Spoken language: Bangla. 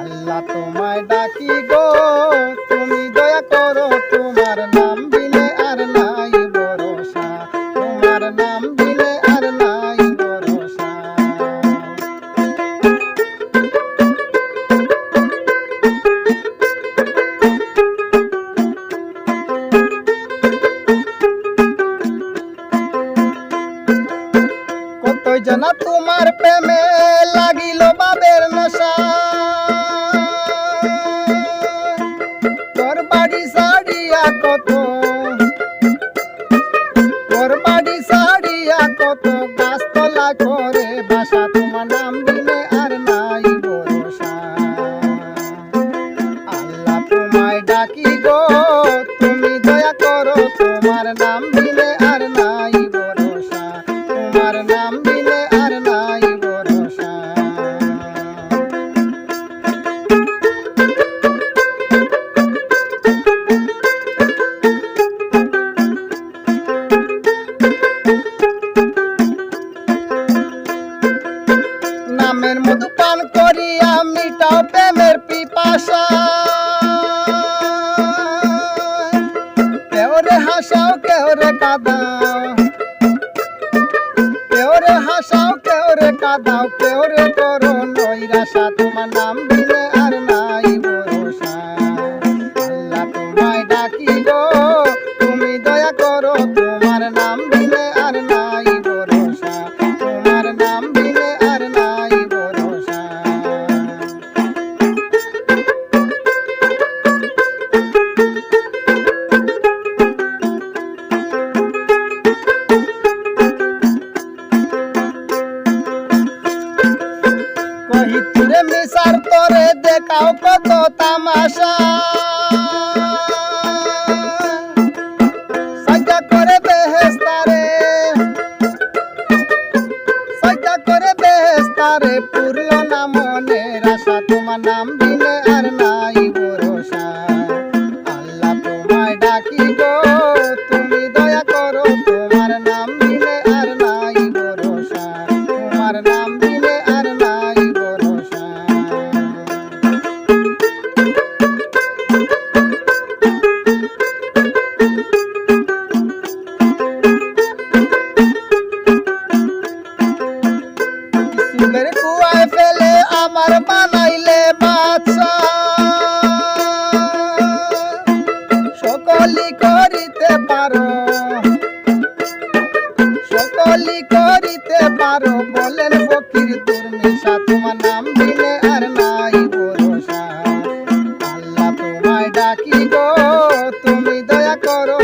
আল্লাহ তোমায় ডাকি গো তুমি দয়া করো, তোমার নাম বিনে আর নাই ভরসা, তোমার নাম বিনে আর নাই ভরসা। কতই জানা তোমার প্রেমে লাগিল বাবের নেশা, তোর বাড়ি ছাড়িয়া কত, তোর বাড়ি ছাড়িয়া কত গাছতলা করে বাসা, তোমার নাম বিনে আর নাই ভরসা। আল্লাহ তোমায় ডাকি গো তুমি দয়া করো, তোমার নাম বিনে আর নাই ভরসা, তোমার নাম বিনে আর নাই ভরসা। নামের মধু পান করিয়া মিটাও প্রেমের পিপাসা, কেউ রে হাসাও কেউ রে কাঁদাও, কেউ রে হাসাও কেউ রে কাঁদাও, কেউ রে করো নৈরাশা, তোমার নাম বিনে আর নাই ভরসা। আল্লাহ তোমায় ডাকি গো তুমি দয়া করো, তোমার নাম বিনে আর নাই ভরসা, তোমার নাম বিনে আর নাই ভরসা। কহিতুরে মিশার তোরে দেখাও কত তামাশা, সাজা করে বেহেস্তারে, সাজা করে বেহেস্তারে পুরল না মনের আশা, তোমার নাম বিনে আর নাই ভরসা। আল্লাহ তোমায় ডাকি গো তুমি দয়া করো, তোমার নাম বিনে আর নাই ভরসা, তোমার নাম বিনে আর নাই ভরসা। সুখের কুয়ায় ফেলে আমার বানাইলে বাদশা, সকলি করিতে পারো, সকলি করিতে পারো বলেন ফকির দুর্মিশা, তোমার নাম বিনে আর নাই ভরসা। আল্লাহ তোমায় ডাকি গো তুমি দয়া করো।